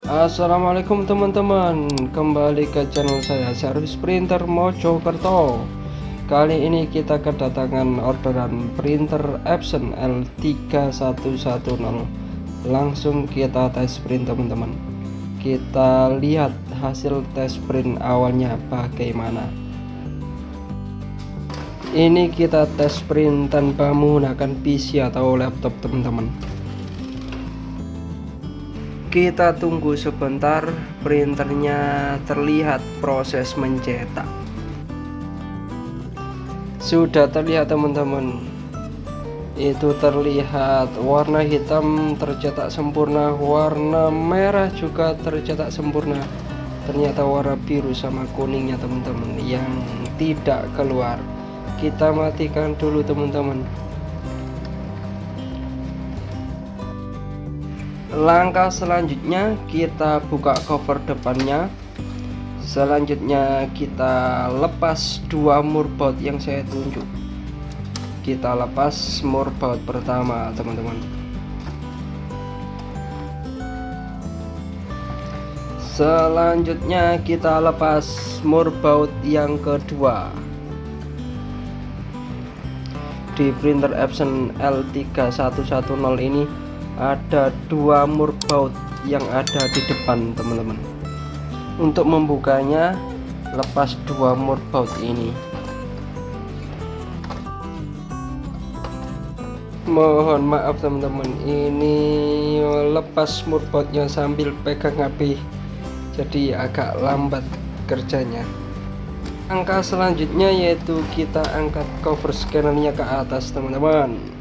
Assalamualaikum teman-teman, kembali ke channel saya Servis Printer Mojokerto. Kali ini kita kedatangan orderan printer Epson L3110. Langsung kita tes print teman-teman. Kita lihat hasil tes print awalnya bagaimana. Ini kita tes print tanpa menggunakan PC atau laptop teman-teman. Kita tunggu sebentar, printernya terlihat proses mencetak. Sudah terlihat teman-teman, itu terlihat warna hitam tercetak sempurna, warna merah juga tercetak sempurna. Ternyata warna biru sama kuningnya teman-teman yang tidak keluar. Kita matikan dulu teman-teman. Langkah selanjutnya kita buka cover depannya. Selanjutnya kita lepas dua murbaut yang saya tunjuk. Kita lepas murbaut pertama teman-teman. Selanjutnya kita lepas murbaut yang kedua. Di printer Epson L3110 ini ada dua murbaut yang ada di depan teman-teman. Untuk membukanya, lepas dua murbaut ini. Mohon maaf teman-teman, ini lepas murbautnya sambil pegang HP, jadi agak lambat kerjanya. Angka selanjutnya yaitu kita angkat cover scannernya ke atas teman-teman.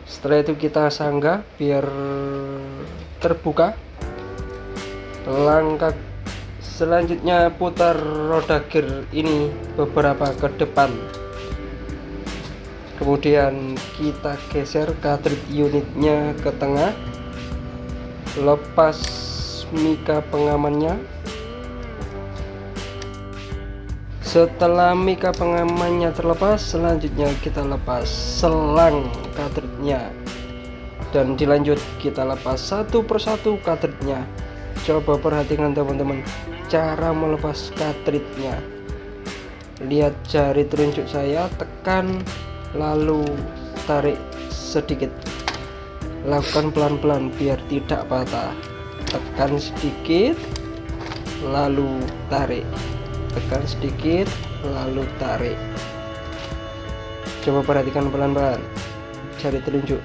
Setelah itu kita sanggah biar terbuka. Langkah selanjutnya putar roda gear ini beberapa ke depan. Kemudian kita geser cartridge unitnya ke tengah. Lepas mika pengamannya. Setelah mika pengamannya terlepas, selanjutnya kita lepas selang cartridge-nya dan dilanjut kita lepas satu persatu cartridge-nya. Coba perhatikan teman-teman cara melepas cartridge-nya. Lihat jari telunjuk saya, tekan lalu tarik sedikit. Lakukan pelan-pelan biar tidak patah. Tekan sedikit lalu tarik. Tekan sedikit lalu tarik. Coba perhatikan pelan-pelan jari telunjuk,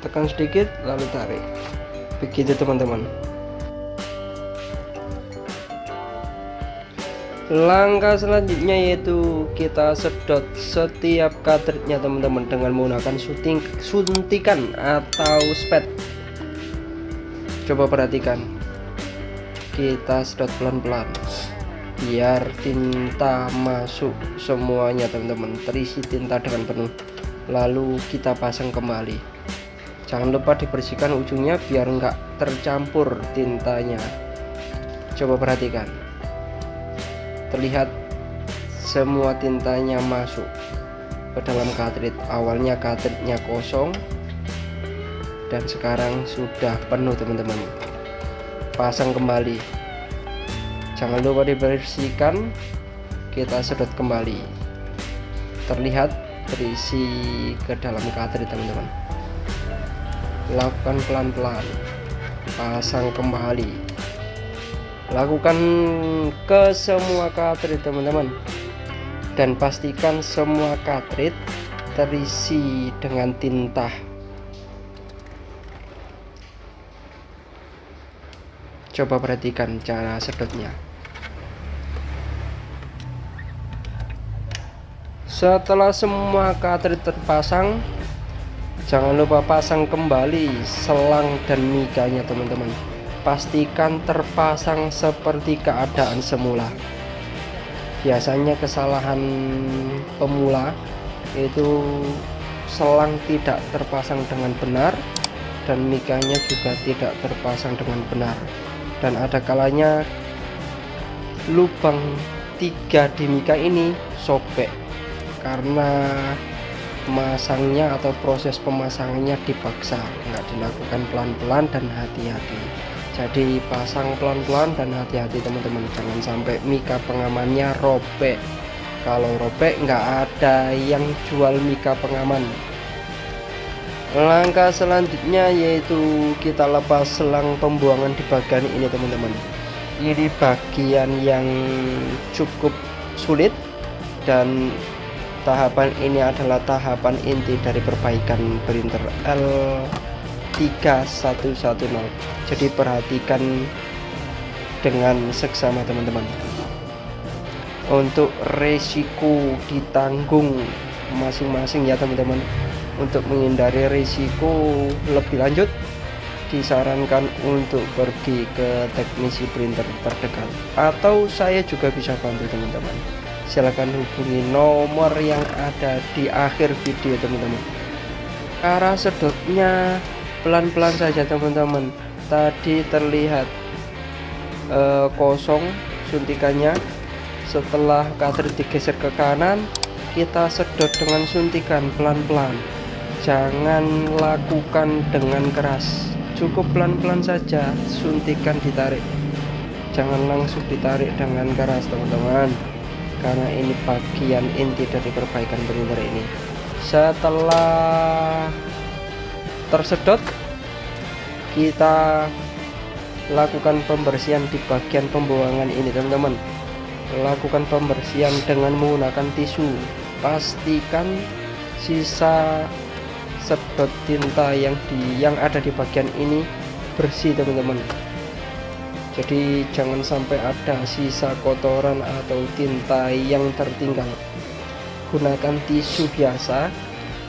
tekan sedikit lalu tarik. Begitu teman-teman. Langkah selanjutnya yaitu kita sedot setiap cartridge-nya teman-teman dengan menggunakan suntikan atau spet. Coba perhatikan, kita sedot pelan-pelan biar tinta masuk semuanya teman-teman, terisi tinta dengan penuh. Lalu kita pasang kembali. Jangan lupa dibersihkan ujungnya biar enggak tercampur tintanya. Coba perhatikan, terlihat semua tintanya masuk ke dalam cartridge. Awalnya cartridge-nya kosong dan sekarang sudah penuh teman-teman. Pasang kembali. Jangan lupa dibersihkan. Kita sedot kembali. Terlihat terisi ke dalam cartridge teman-teman. Lakukan pelan-pelan. Pasang kembali. Lakukan ke semua cartridge teman-teman. Dan pastikan semua cartridge terisi dengan tinta. Coba perhatikan cara sedotnya. Setelah semua cartridge terpasang, jangan lupa pasang kembali selang dan mikanya teman-teman. Pastikan terpasang seperti keadaan semula. Biasanya kesalahan pemula itu selang tidak terpasang dengan benar dan mikanya juga tidak terpasang dengan benar. Dan ada kalanya lubang 3 di mika ini sobek karena memasangnya atau proses pemasangannya dipaksa, nggak dilakukan pelan-pelan dan hati-hati. Jadi pasang pelan-pelan dan hati-hati teman-teman, jangan sampai mika pengamannya robek. Kalau robek nggak ada yang jual mika pengaman. Langkah selanjutnya yaitu kita lepas selang pembuangan di bagian ini teman-teman. Ini bagian yang cukup sulit dan tahapan ini adalah tahapan inti dari perbaikan printer L3110. Jadi perhatikan dengan seksama teman-teman. Untuk resiko ditanggung masing-masing ya teman-teman. Untuk menghindari risiko lebih lanjut, disarankan untuk pergi ke teknisi printer terdekat, atau saya juga bisa bantu teman-teman. Silahkan hubungi nomor yang ada di akhir video teman-teman. Cara sedotnya pelan-pelan saja teman-teman. Tadi terlihat kosong suntikannya. Setelah cartridge digeser ke kanan, kita sedot dengan suntikan pelan-pelan. Jangan lakukan dengan keras, cukup pelan-pelan saja suntikan ditarik. Jangan langsung ditarik dengan keras teman-teman, karena ini bagian inti dari perbaikan printer ini. Setelah tersedot, kita lakukan pembersihan di bagian pembuangan ini teman-teman. Lakukan pembersihan dengan menggunakan tisu. Pastikan sisa sedot tinta yang ada di bagian ini bersih teman-teman. Jadi jangan sampai ada sisa kotoran atau tinta yang tertinggal. Gunakan tisu biasa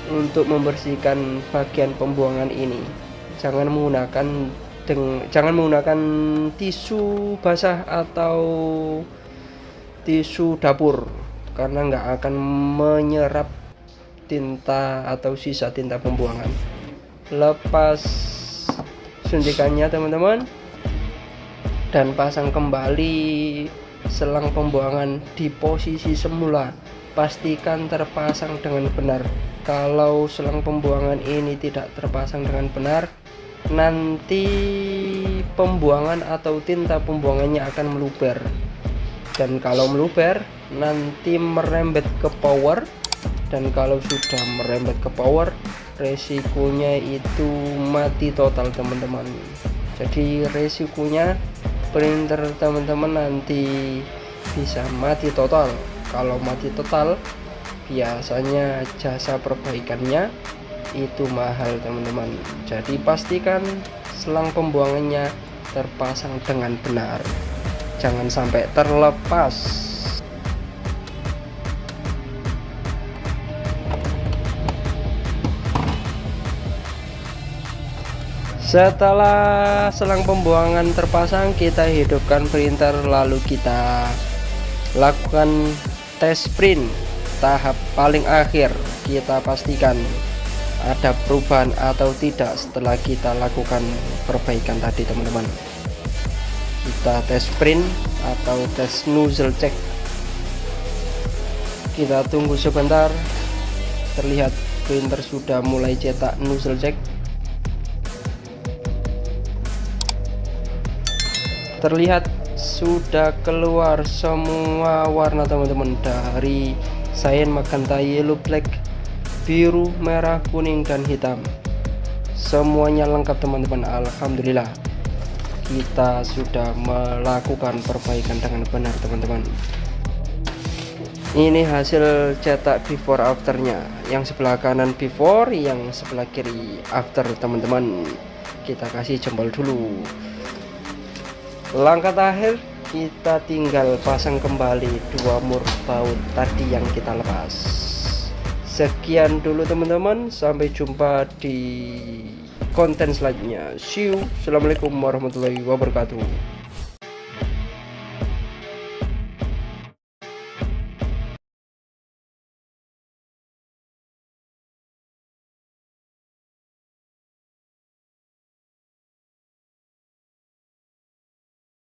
untuk membersihkan bagian pembuangan ini. Jangan menggunakan tisu basah atau tisu dapur, karena nggak akan menyerap tinta atau sisa tinta pembuangan. Lepas suntikannya teman-teman dan pasang kembali selang pembuangan di posisi semula. Pastikan terpasang dengan benar. Kalau selang pembuangan ini tidak terpasang dengan benar, nanti pembuangan atau tinta pembuangannya akan meluber, dan kalau meluber nanti merembet ke power. Dan kalau sudah merembet ke power, resikonya itu mati total teman-teman. Jadi resikonya printer teman-teman nanti bisa mati total. Kalau mati total, biasanya jasa perbaikannya itu mahal teman-teman. Jadi pastikan selang pembuangannya terpasang dengan benar, jangan sampai terlepas. Setelah selang pembuangan terpasang, kita hidupkan printer, lalu kita lakukan tes print tahap paling akhir. Kita pastikan ada perubahan atau tidak setelah kita lakukan perbaikan tadi teman-teman. Kita tes print atau tes nozzle check. Kita tunggu sebentar. Terlihat printer sudah mulai cetak nozzle check. Terlihat sudah keluar semua warna teman-teman, dari cyan, magenta, yellow, black, biru, merah, kuning, dan hitam. Semuanya lengkap teman-teman. Alhamdulillah, kita sudah melakukan perbaikan dengan benar teman-teman. Ini hasil cetak before afternya. Yang sebelah kanan before, yang sebelah kiri after teman-teman. Kita kasih jempol dulu. Langkah terakhir, kita tinggal pasang kembali dua mur baut tadi yang kita lepas. Sekian dulu teman-teman, sampai jumpa di konten selanjutnya. See you. Assalamualaikum warahmatullahi wabarakatuh.